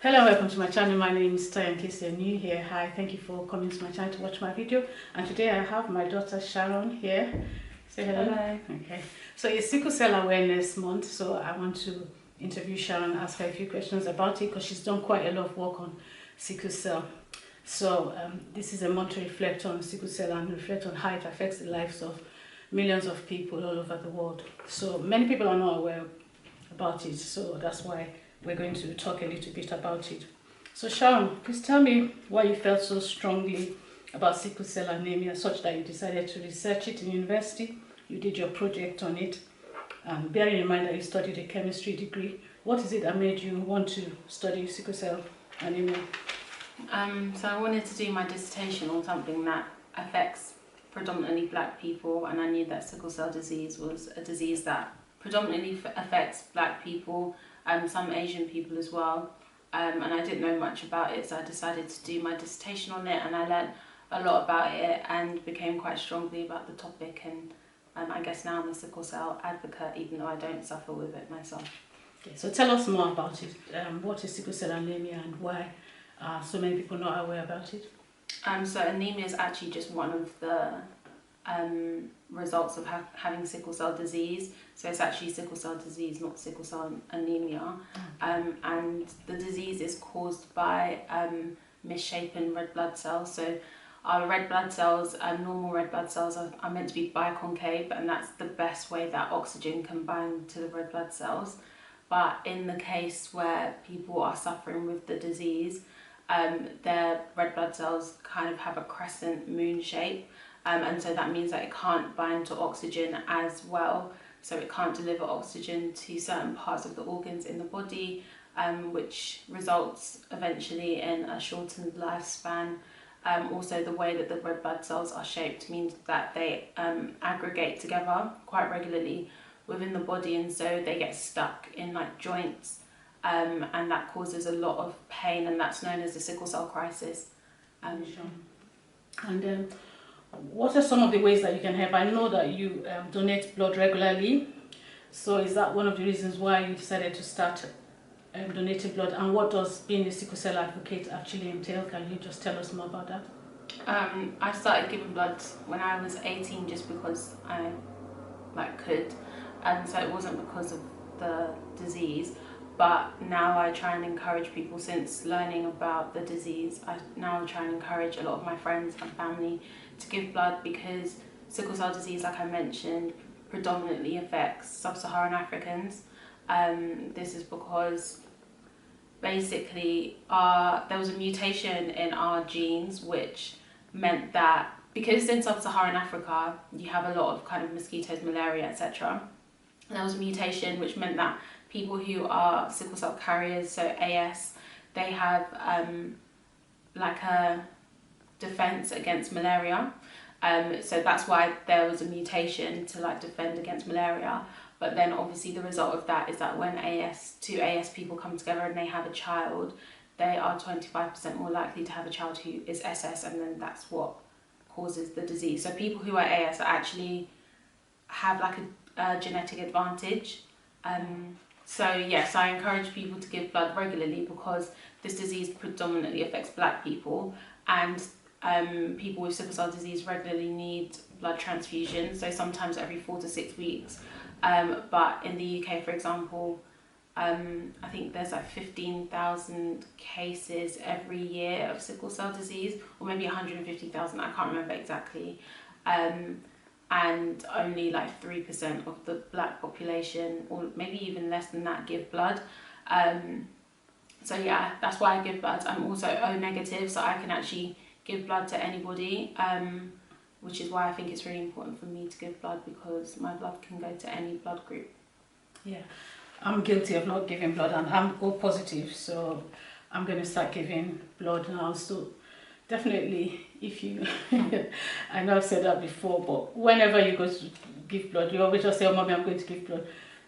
Hello, welcome to my channel. My name is Toya. In case you're new here, hi, thank you for coming to my channel to watch my video. And today I have my daughter Sharon here. Say hello. Hello. Okay, so it's Sickle Cell Awareness Month, so I want to interview Sharon, ask her a few questions about it because she's done quite a lot of work on sickle cell. So this is a month to reflect on sickle cell and reflect on how it affects the lives of millions of people all over the world. So many people are not aware about it, so that's why we're going to talk a little bit about it. So Sharon, please tell me why you felt so strongly about sickle cell anemia such that you decided to research it in university. You did your project on it, and bearing in mind that you studied a chemistry degree, what is it that made you want to study sickle cell anemia? So I wanted to do my dissertation on something that affects predominantly black people, and I knew that sickle cell disease was a disease that predominantly affects black people, some Asian people as well, and I didn't know much about it, so I decided to do my dissertation on it, and I learned a lot about it and became quite strongly about the topic, and I guess now I'm a sickle cell advocate, even though I don't suffer with it myself. Okay, so tell us more about it. What is sickle cell anemia and why so many people not aware about it? So anemia is actually just one of the results of having sickle cell disease. So it's actually sickle cell disease, not sickle cell anemia. And the disease is caused by misshapen red blood cells. So our red blood cells, normal red blood cells are meant to be biconcave, and that's the best way that oxygen can bind to the red blood cells. But in the case where people are suffering with the disease, their red blood cells kind of have a crescent moon shape, and so that means that it can't bind to oxygen as well, so it can't deliver oxygen to certain parts of the organs in the body, which results eventually in a shortened lifespan. Also, the way that the red blood cells are shaped means that they aggregate together quite regularly within the body, and so they get stuck in like joints, and that causes a lot of pain, and that's known as the sickle cell crisis. And what are some of the ways that you can help? I know that you donate blood regularly, so is that one of the reasons why you decided to start donating blood? And what does being a sickle cell advocate actually entail? Can you just tell us more about that? I started giving blood when I was 18 just because I could, and so it wasn't because of the disease. But now I try and encourage people, since learning about the disease, I now try and encourage a lot of my friends and family to give blood, because sickle cell disease, like I mentioned, predominantly affects sub-Saharan Africans. This is because basically there was a mutation in our genes, which meant that because in sub-Saharan Africa you have a lot of kind of mosquitoes, malaria, etc. And there was a mutation which meant that people who are sickle cell carriers, so AS, they have like a defense against malaria. So that's why there was a mutation to like defend against malaria. But then obviously the result of that is that when two AS people come together and they have a child, they are 25% more likely to have a child who is SS, and then that's what causes the disease. So people who are AS actually have like a genetic advantage. So yes, I encourage people to give blood regularly because this disease predominantly affects black people, and people with sickle cell disease regularly need blood transfusions, so sometimes every 4 to 6 weeks. But in the UK, for example, I think there's like 15,000 cases every year of sickle cell disease, or maybe 150,000, I can't remember exactly. And only like 3% of the black population, or maybe even less than that, give blood. So yeah, that's why I give blood. I'm also O negative, so I can actually give blood to anybody, which is why I think it's really important for me to give blood, because my blood can go to any blood group. Yeah, I'm guilty of not giving blood, and I'm O positive, so I'm going to start giving blood now. So definitely, if you, I know I've said that before, but whenever you go to give blood, you always just say, oh, mommy, I'm going to give blood.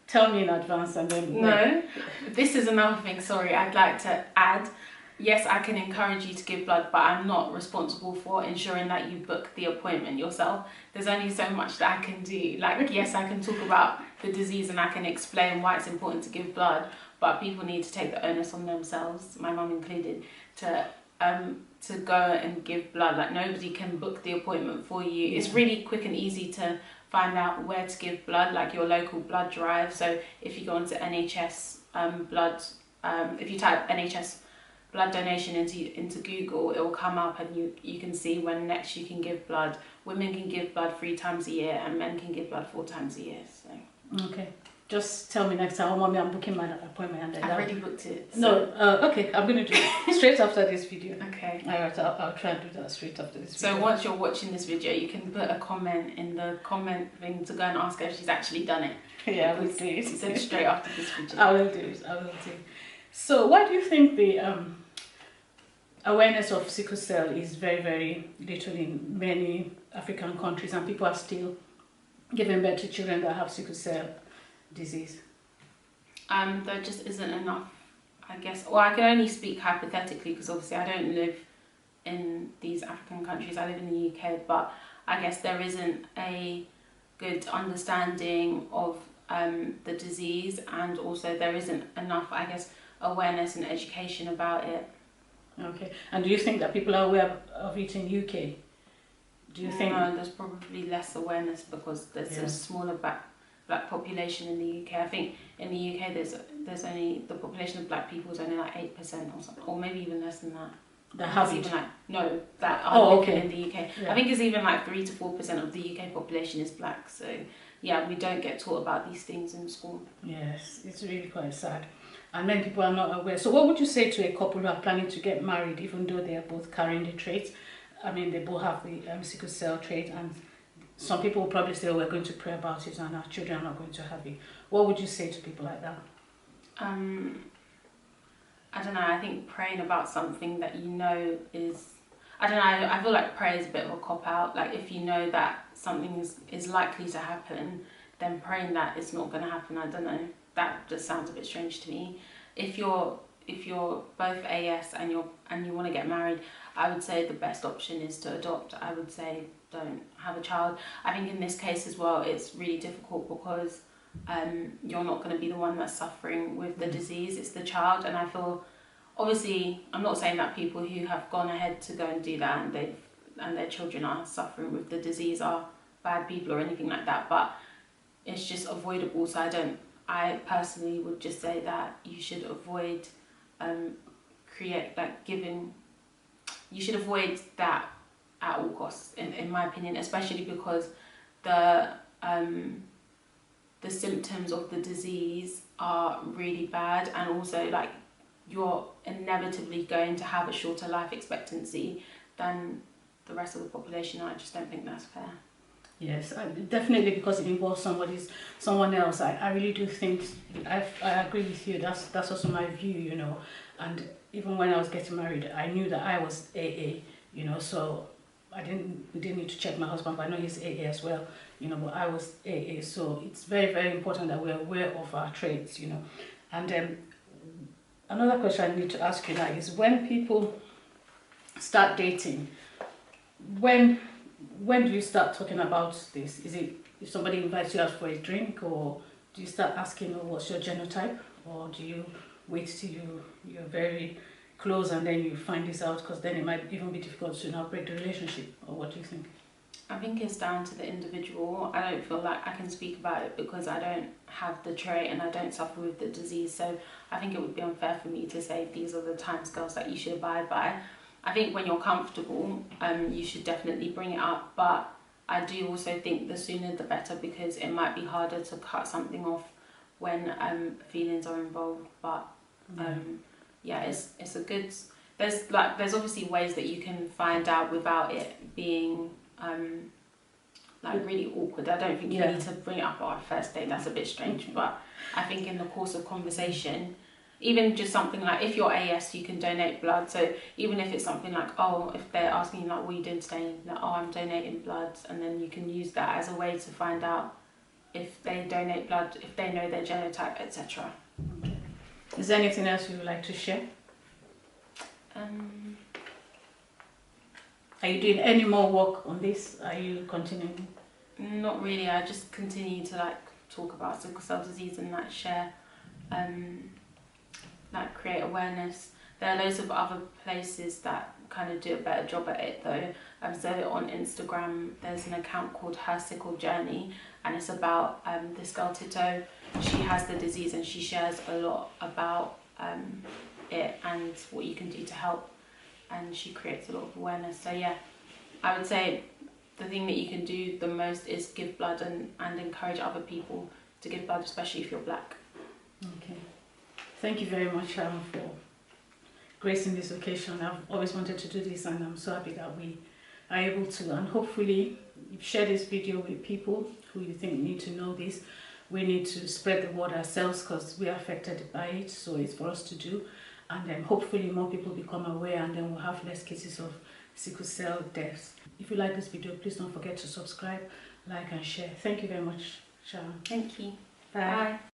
Tell me in advance, and then... No, this is another thing, sorry, I'd like to add. Yes, I can encourage you to give blood, but I'm not responsible for ensuring that you book the appointment yourself. There's only so much that I can do. Like, yes, I can talk about the disease and I can explain why it's important to give blood, but but people need to take the onus on themselves, my mum included, to go and give blood. Like, nobody can book the appointment for you. It's really quick and easy to find out where to give blood, like your local blood drive. So if you go onto NHS blood, if you type NHS blood donation into Google, it will come up, and you can see when next you can give blood. Women can give blood 3 times a year, and men can give blood 4 times a year. So okay, just tell me next time. Oh, mommy, I'm booking my appointment. And then I've already booked it. So. No, okay, I'm going to do it straight after this video. Okay. Alright, I'll try and do that straight after this video. So once you're watching this video, you can put a comment in the comment thing to go and ask her if she's actually done it. Yeah, I will do it. She said straight after this video. I will do it. So why do you think the awareness of sickle cell is very, very little in many African countries, and people are still giving birth to children that have sickle cell disease? There just isn't enough, I guess. Well, I can only speak hypothetically because obviously I don't live in these African countries. I live in the UK, but I guess there isn't a good understanding of the disease, and also there isn't enough, I guess, awareness and education about it. Okay, and do you think that people are aware of it in UK? Do you think? No, there's probably less awareness because there's a smaller black population in the UK. I think in the UK there's only, the population of black people is only like 8% or something, or maybe even less than that. That have it? Even like, no, that are living in the UK. Yeah. I think it's even like 3 to 4% of the UK population is black. So yeah, we don't get taught about these things in school. Yes, it's really quite sad. And many people are not aware. So what would you say to a couple who are planning to get married, even though they are both carrying the trait? I mean, they both have the sickle cell trait, and some people will probably say, oh, we're going to pray about it and our children are not going to have it. What would you say to people like that? I don't know, I think praying about something that you know is, I don't know, I feel like prayer is a bit of a cop-out. Like, if you know that something is likely to happen, then praying that it's not going to happen, I don't know, that just sounds a bit strange to me. If you're both AS and you want to get married, I would say the best option is to adopt. I would say don't have a child. I think in this case as well, it's really difficult because you're not going to be the one that's suffering with the disease, it's the child. And I feel, obviously, I'm not saying that people who have gone ahead to go and do that and their children are suffering with the disease are bad people or anything like that, but it's just avoidable. So I personally would just say that you should avoid you should avoid that at all costs, in my opinion, especially because the symptoms of the disease are really bad, and also like you're inevitably going to have a shorter life expectancy than the rest of the population. I just don't think that's fair. Yes, definitely, because it involves someone else. I really do think, I agree with you. That's also my view, you know. And even when I was getting married, I knew that I was AA, you know, so we didn't need to check my husband, but I know he's AA as well, you know, but I was AA. So it's very, very important that we're aware of our traits, you know. And another question I need to ask you now is, when people start dating, when do you start talking about this? Is it if somebody invites you out for a drink, or do you start asking, oh, what's your genotype? Or do you wait till you're very close and then you find this out, because then it might even be difficult to now break the relationship? Or what do you think? I think it's down to the individual. I don't feel like I can speak about it because I don't have the trait and I don't suffer with the disease. So I think it would be unfair for me to say these are the timescales that you should abide by. I think when you're comfortable, you should definitely bring it up, but I do also think the sooner the better, because it might be harder to cut something off when feelings are involved. But yeah, it's a good. There's obviously ways that you can find out without it being like really awkward. I don't think you need to bring it up on our first date. That's a bit strange, but I think in the course of conversation. Even just something like, if you're AS, you can donate blood. So even if it's something like, oh, if they're asking you, like, what are you doing today? Like, oh, I'm donating blood. And then you can use that as a way to find out if they donate blood, if they know their genotype, etc. Okay. Is there anything else you would like to share? Are you doing any more work on this? Are you continuing? Not really. I just continue to like talk about sickle cell disease and like share like create awareness. There are loads of other places that kind of do a better job at it though. So on Instagram there's an account called Her Sickle Journey, and it's about this girl Tito. She has the disease and she shares a lot about it and what you can do to help, and she creates a lot of awareness. So yeah, I would say the thing that you can do the most is give blood and encourage other people to give blood, especially if you're black. Okay, thank you very much, Sharon, for gracing this occasion. I've always wanted to do this, and I'm so happy that we are able to, and hopefully share this video with people who you think need to know this. We need to spread the word ourselves because we are affected by it, so it's for us to do, and then hopefully more people become aware, and then we'll have less cases of sickle cell deaths. If you like this video, please don't forget to subscribe, like and share. Thank you very much, Sharon. Thank you. Bye. Bye.